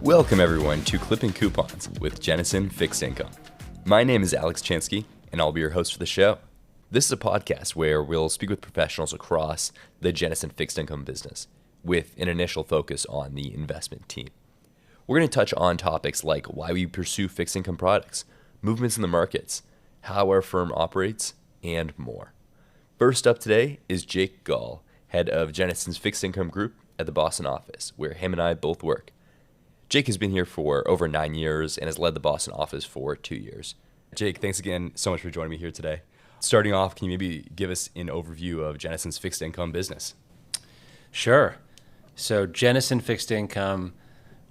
Welcome everyone to Clipping Coupons with Jennison Fixed Income. My name is Alex Chansky, and I'll be your host for the show. This is a podcast where we'll speak with professionals across the Jennison Fixed Income business, with an initial focus on the investment team. We're going to touch on topics like why we pursue fixed income products, movements in the markets, how our firm operates, and more. First up today is Jake Gaul, head of Jennison's Fixed Income Group at the Boston office, where him and I both work. Jake has been here for over 9 years and has led the Boston office for 2 years. Jake, thanks again so much for joining me here today. Starting off, can you maybe give us an overview of Jennison's fixed income business? Sure. So Jennison Fixed Income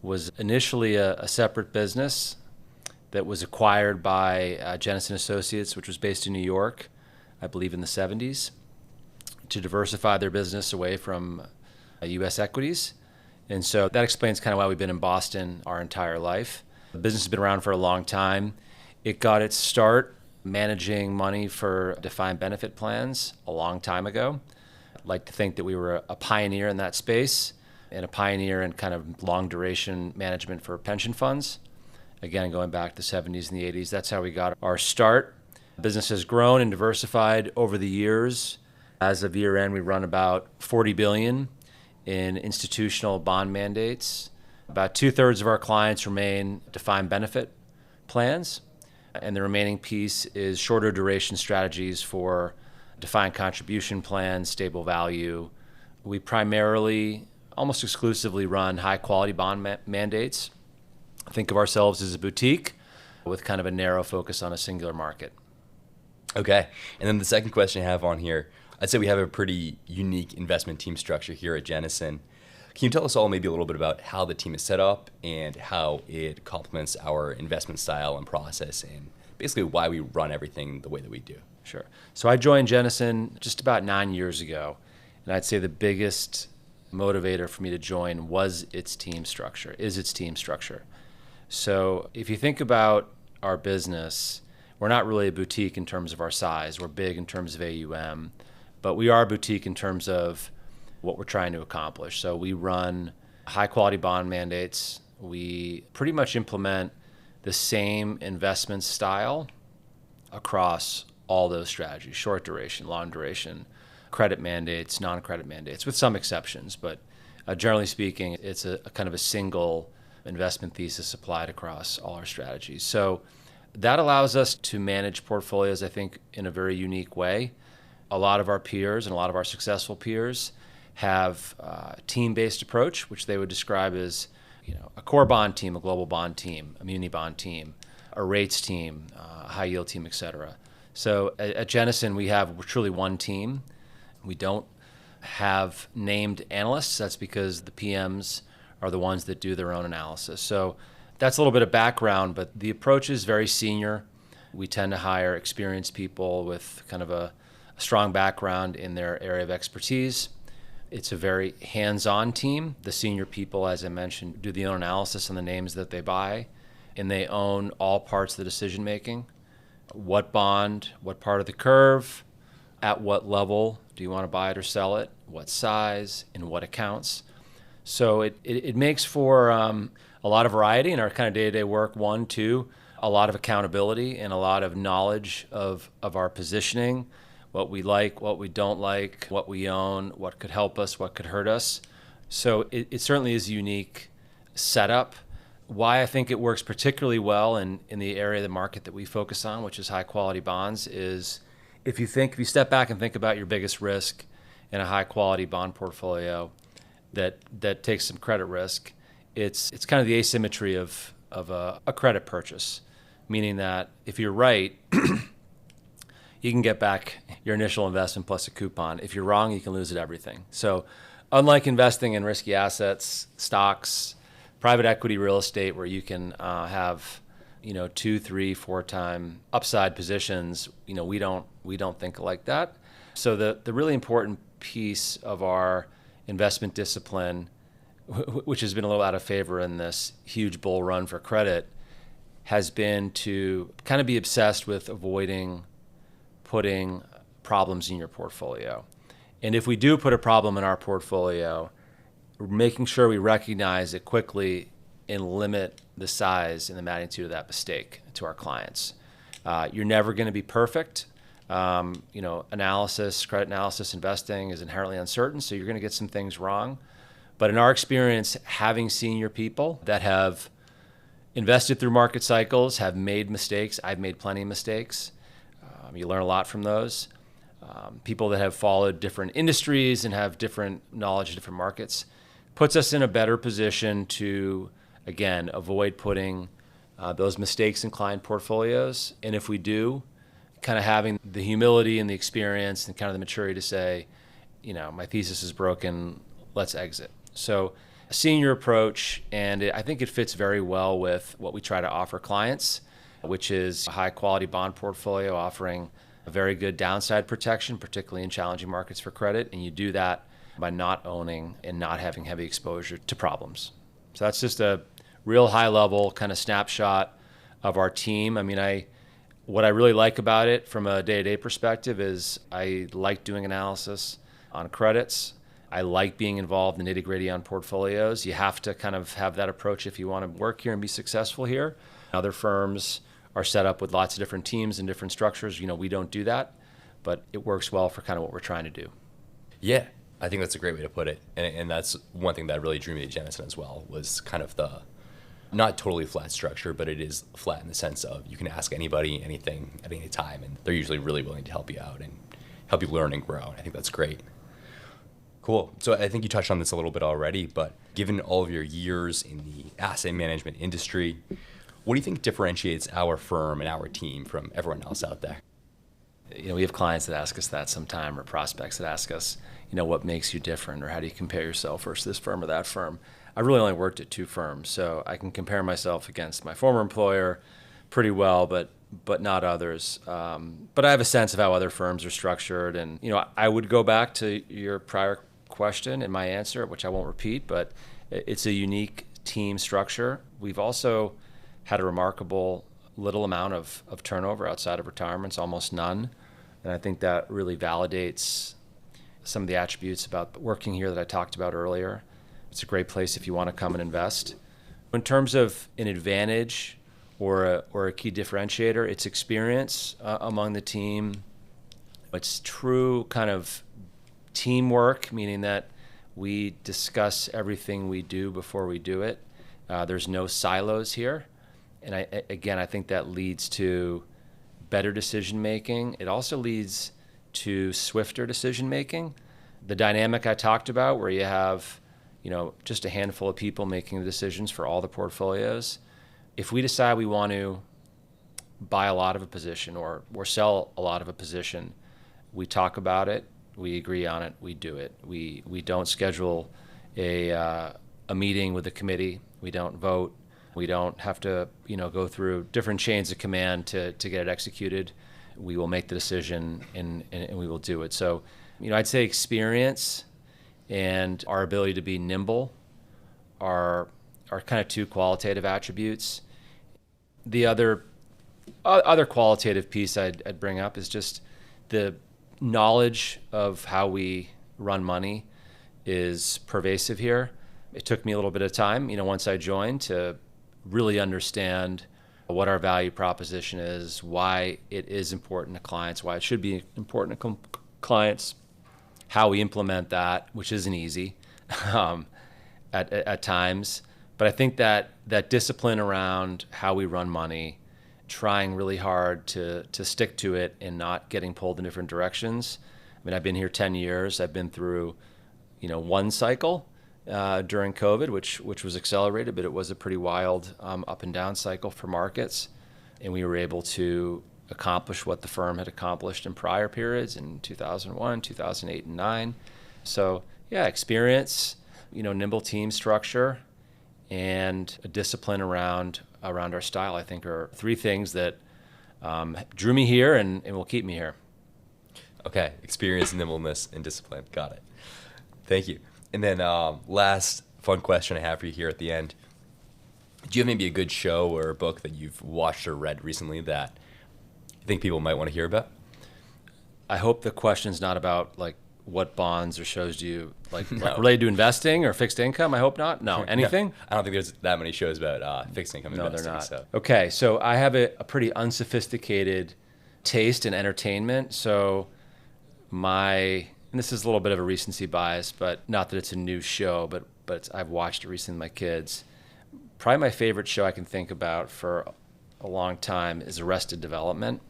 was initially a separate business that was acquired by Jennison Associates, which was based in New York, I believe in the 70s, to diversify their business away from U.S. equities. And so that explains kind of why we've been in Boston our entire life. The business has been around for a long time. It got its start managing money for defined benefit plans a long time ago. I'd like to think that we were a pioneer in that space and a pioneer in kind of long duration management for pension funds. Again, going back to the 70s and the 80s, that's how we got our start. The business has grown and diversified over the years. As of year end, we run about $40 billion in institutional bond mandates. About 2/3 of our clients remain defined benefit plans, and the remaining piece is shorter duration strategies for defined contribution plans, stable value. We primarily, almost exclusively, run high quality bond mandates. Think of ourselves as a boutique with kind of a narrow focus on a singular market. Okay, and then the second question I have on here, I'd say we have a pretty unique investment team structure here at Jennison. Can you tell us all maybe a little bit about how the team is set up and how it complements our investment style and process, and basically why we run everything the way that we do? Sure. So I joined Jennison just about 9 years ago, and I'd say the biggest motivator for me to join was its team structure. So if you think about our business, we're not really a boutique in terms of our size. We're big in terms of AUM, but we are a boutique in terms of what we're trying to accomplish. So we run high quality bond mandates. We pretty much implement the same investment style across all those strategies: short duration, long duration, credit mandates, non-credit mandates, with some exceptions. But generally speaking, it's a kind of a single investment thesis applied across all our strategies. So that allows us to manage portfolios, I think, in a very unique way. A lot of our peers and a lot of our successful peers have a team-based approach, which they would describe as, a core bond team, a global bond team, a muni bond team, a rates team, a high yield team, et cetera. So at Jennison, we have truly one team. We don't have named analysts. That's because the PMs are the ones that do their own analysis. So that's a little bit of background, but the approach is very senior. We tend to hire experienced people with kind of a strong background in their area of expertise. It's a very hands-on team. The senior people, as I mentioned, do the own analysis on the names that they buy, and they own all parts of the decision-making. What bond, what part of the curve, at what level do you want to buy it or sell it, what size, in what accounts. So it makes for a lot of variety in our kind of day-to-day work. One, two, a lot of accountability and a lot of knowledge of our positioning, what we like, what we don't like, what we own, what could help us, what could hurt us. So it certainly is a unique setup. Why I think it works particularly well in the area of the market that we focus on, which is high quality bonds, is if you step back and think about your biggest risk in a high quality bond portfolio that takes some credit risk, it's kind of the asymmetry of a credit purchase, meaning that if you're right, you can get back your initial investment plus a coupon. If you're wrong, you can lose it everything. So unlike investing in risky assets, stocks, private equity, real estate, where you can have 2, 3, 4 time upside positions, we don't think like that. So the really important piece of our investment discipline, which has been a little out of favor in this huge bull run for credit, has been to kind of be obsessed with avoiding putting problems in your portfolio. And if we do put a problem in our portfolio, making sure we recognize it quickly and limit the size and the magnitude of that mistake to our clients. You're never going to be perfect. Credit analysis, investing is inherently uncertain, so you're going to get some things wrong. But in our experience, having senior people that have invested through market cycles, have made mistakes, I've made plenty of mistakes. You learn a lot from those. People that have followed different industries and have different knowledge of different markets puts us in a better position to, again, avoid putting those mistakes in client portfolios. And if we do, kind of having the humility and the experience and kind of the maturity to say, my thesis is broken, let's exit. So a senior approach, and I think it fits very well with what we try to offer clients, which is a high quality bond portfolio offering a very good downside protection, particularly in challenging markets for credit. And you do that by not owning and not having heavy exposure to problems. So that's just a real high level kind of snapshot of our team. What I really like about it from a day-to-day perspective is I like doing analysis on credits. I like being involved in the nitty-gritty on portfolios. You have to kind of have that approach if you want to work here and be successful here. Other firms are set up with lots of different teams and different structures. We don't do that, but it works well for kind of what we're trying to do. Yeah, I think that's a great way to put it. And that's one thing that really drew me to Jennison as well, was kind of the not totally flat structure, but it is flat in the sense of you can ask anybody anything at any time, and they're usually really willing to help you out and help you learn and grow. And I think that's great. Cool. So I think you touched on this a little bit already, but given all of your years in the asset management industry, what do you think differentiates our firm and our team from everyone else out there? We have clients that ask us that sometime, or prospects that ask us, what makes you different, or how do you compare yourself versus this firm or that firm? I really only worked at 2 firms, so I can compare myself against my former employer pretty well, but not others. But I have a sense of how other firms are structured, and I would go back to your prior question and my answer, which I won't repeat, but it's a unique team structure. We've also had a remarkable little amount of turnover outside of retirements, almost none. And I think that really validates some of the attributes about working here that I talked about earlier. It's a great place if you want to come and invest. In terms of an advantage or a key differentiator, it's experience among the team. It's true kind of teamwork, meaning that we discuss everything we do before we do it. There's no silos here. And I think that leads to better decision making. It also leads to swifter decision making. The dynamic I talked about, where you have, just a handful of people making the decisions for all the portfolios. If we decide we want to buy a lot of a position or sell a lot of a position, we talk about it, we agree on it, we do it. We don't schedule a meeting with the committee. We don't vote. We don't have to, go through different chains of command to get it executed. We will make the decision and we will do it. So, I'd say experience and our ability to be nimble are kind of 2 qualitative attributes. The other qualitative piece I'd bring up is just the knowledge of how we run money is pervasive here. It took me a little bit of time, once I joined, to really understand what our value proposition is, why it is important to clients, why it should be important to clients, how we implement that, which isn't easy at times. But I think that discipline around how we run money, trying really hard to stick to it and not getting pulled in different directions. I've been here 10 years. I've been through, one cycle during COVID, which was accelerated, but it was a pretty wild up and down cycle for markets. And we were able to accomplish what the firm had accomplished in prior periods in 2001, 2008, and 2009. So experience, nimble team structure, and a discipline around our style, I think, are 3 things that drew me here and will keep me here. Okay, experience, nimbleness, and discipline. Got it. Thank you. And then last fun question I have for you here at the end. Do you have maybe a good show or a book that you've watched or read recently that you think people might want to hear about? I hope the question's not about what bonds or shows do you like No. related to investing or fixed income? I hope not. No, anything? No, I don't think there's that many shows about fixed income No, investing. they're not. So. Okay, so I have a pretty unsophisticated taste in entertainment. So and this is a little bit of a recency bias, but not that it's a new show, but I've watched it recently with my kids. Probably my favorite show I can think about for a long time is Arrested Development.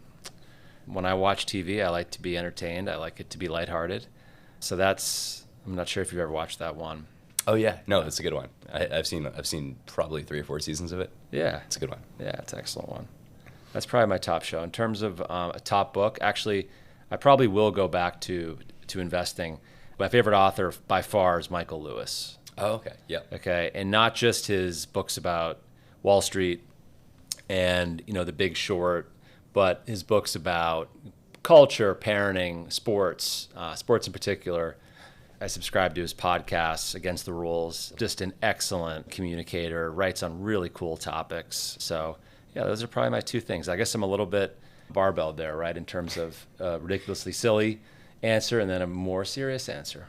When I watch TV, I like to be entertained. I like it to be lighthearted. So I'm not sure if you've ever watched that one. Oh yeah, no, it's a good one. I've seen probably 3 or 4 seasons of it. Yeah. It's a good one. Yeah, it's an excellent one. That's probably my top show. In terms of a top book, actually, I probably will go back to investing. My favorite author by far is Michael Lewis. Oh, okay. Yeah. Okay, and not just his books about Wall Street and The Big Short, but his books about culture, parenting, sports in particular. I subscribe to his podcasts, Against the Rules. Just an excellent communicator, writes on really cool topics. So yeah, those are probably my 2 things. I guess I'm a little bit barbelled there, right, in terms of a ridiculously silly answer and then a more serious answer.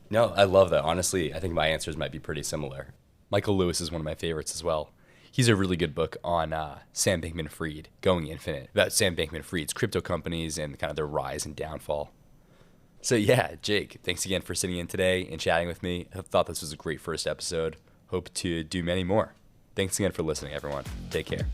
No, I love that. Honestly, I think my answers might be pretty similar. Michael Lewis is one of my favorites as well. He's a really good book on Sam Bankman-Fried, Going Infinite, about Sam Bankman-Fried's crypto companies and kind of their rise and downfall. So yeah, Jake, thanks again for sitting in today and chatting with me. I thought this was a great first episode. Hope to do many more. Thanks again for listening, everyone. Take care.